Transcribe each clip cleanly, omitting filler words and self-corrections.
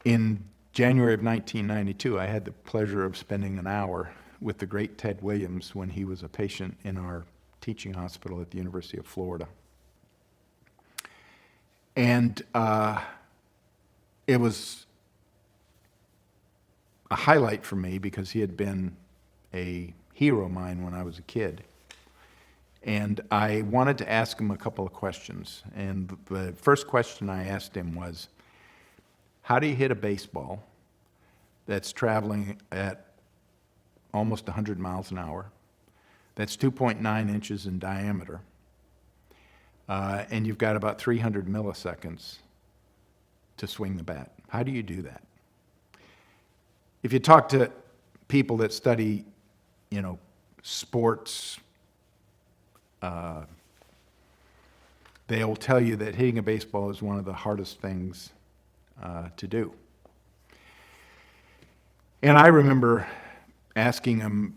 In January of 1992, I had the pleasure of spending an hour with the great Ted Williams when he was a patient in our teaching hospital at the University of Florida. And it was a highlight for me because he had been a hero of mine when I was a kid. And I wanted to ask him a couple of questions. And the first question I asked him was, how do you hit a baseball that's traveling at almost 100 miles an hour, that's 2.9 inches in diameter, and you've got about 300 milliseconds to swing the bat? How do you do that? If you talk to people that study, sports, they'll tell you that hitting a baseball is one of the hardest things to do. And I remember asking him,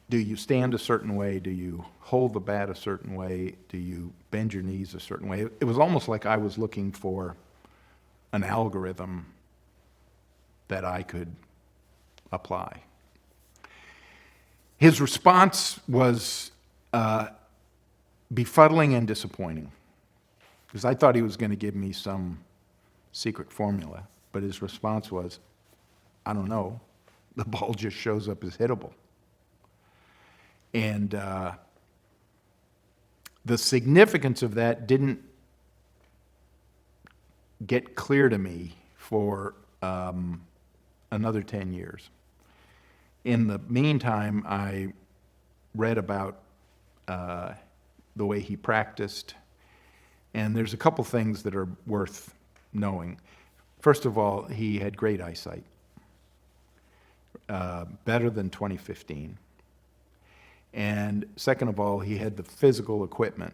do you stand a certain way? Do you hold the bat a certain way? Do you bend your knees a certain way? It was almost like I was looking for an algorithm that I could apply. His response was befuddling and disappointing, because I thought he was going to give me some secret formula, but his response was, I don't know, the ball just shows up as hittable. And the significance of that didn't get clear to me for another 10 years. In the meantime, I read about the way he practiced, and there's a couple things that are worth knowing. First of all, he had great eyesight, better than 2015. And second of all, he had the physical equipment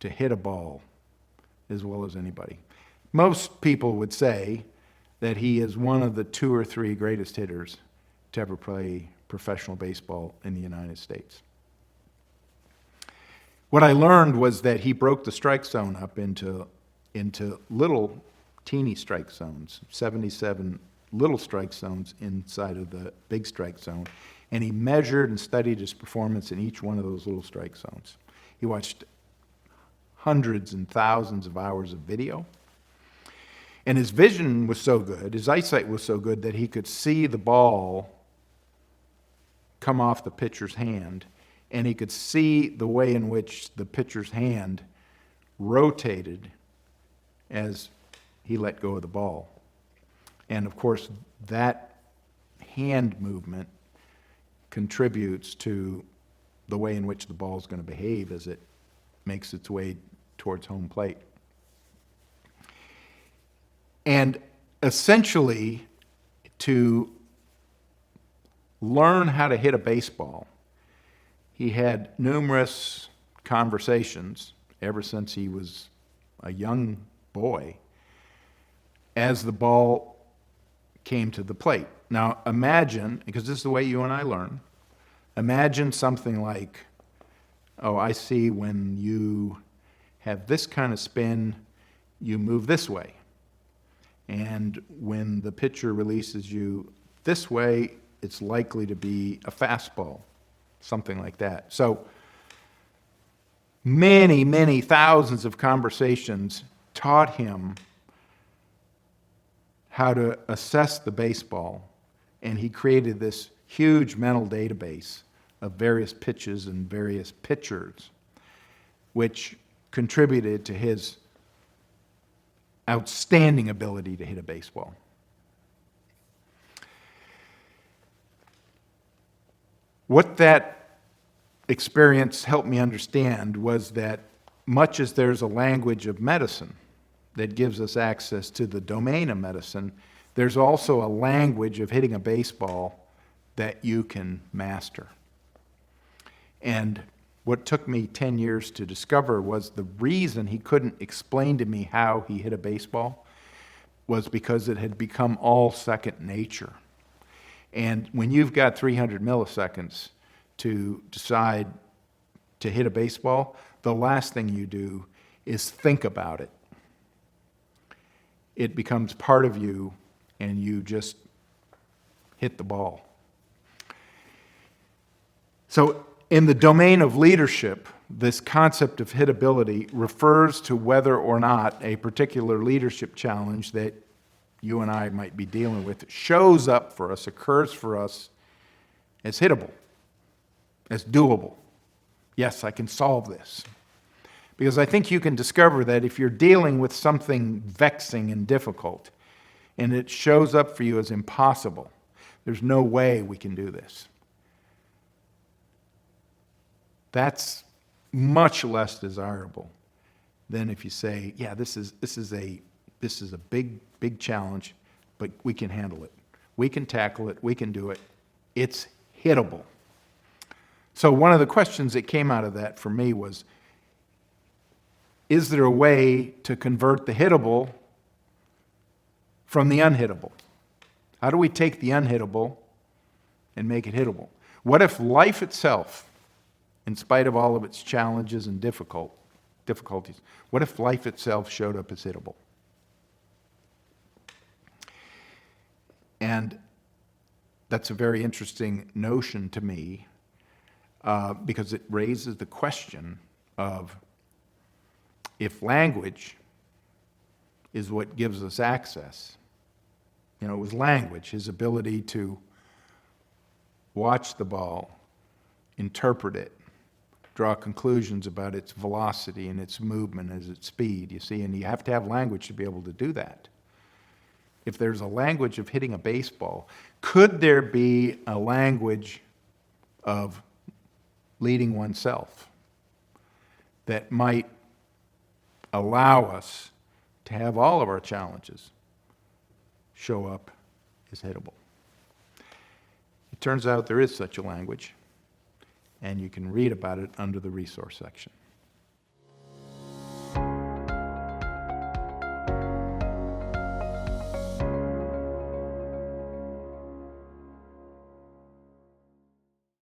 to hit a ball as well as anybody. Most people would say that he is one of the 2 or 3 greatest hitters to ever play professional baseball in the United States. What I learned was that he broke the strike zone up into little teeny strike zones, 77 little strike zones inside of the big strike zone, and he measured and studied his performance in each one of those little strike zones. He watched hundreds and thousands of hours of video, and his vision was so good, his eyesight was so good, that he could see the ball come off the pitcher's hand, and he could see the way in which the pitcher's hand rotated as he let go of the ball. And of course, that hand movement contributes to the way in which the ball is going to behave as it makes its way towards home plate. And essentially, to learn how to hit a baseball, he had numerous conversations ever since he was a young boy as the ball came to the plate. Now imagine, because this is the way you and I learn, imagine something like, oh, I see when you have this kind of spin, you move this way. And when the pitcher releases you this way, it's likely to be a fastball, something like that. So many, many thousands of conversations taught him how to assess the baseball, and he created this huge mental database of various pitches and various pitchers, which contributed to his outstanding ability to hit a baseball. What that experience helped me understand was that much as there's a language of medicine that gives us access to the domain of medicine, there's also a language of hitting a baseball that you can master. And what took me 10 years to discover was the reason he couldn't explain to me how he hit a baseball was because it had become all second nature. And when you've got 300 milliseconds to decide to hit a baseball, the last thing you do is think about it. It becomes part of you and you just hit the ball. So in the domain of leadership, this concept of hitability refers to whether or not a particular leadership challenge that you and I might be dealing with shows up for us, occurs for us as hittable, as doable. Yes, I can solve this. Because I think you can discover that if you're dealing with something vexing and difficult, and it shows up for you as impossible, there's no way we can do this. That's much less desirable than if you say, yeah, this is a big challenge, but we can handle it. We can tackle it. We can do it. It's hittable. So one of the questions that came out of that for me was, is there a way to convert the hittable from the unhittable? How do we take the unhittable and make it hittable? What if life itself, in spite of all of its challenges and difficulties, what if life itself showed up as hittable? And that's a very interesting notion to me because it raises the question of, if language is what gives us access, it was language, his ability to watch the ball, interpret it, draw conclusions about its velocity and its movement and its speed, you see, and you have to have language to be able to do that. If there's a language of hitting a baseball, could there be a language of leading oneself that might allow us to have all of our challenges show up as hittable? It turns out there is such a language, and you can read about it under the resource section.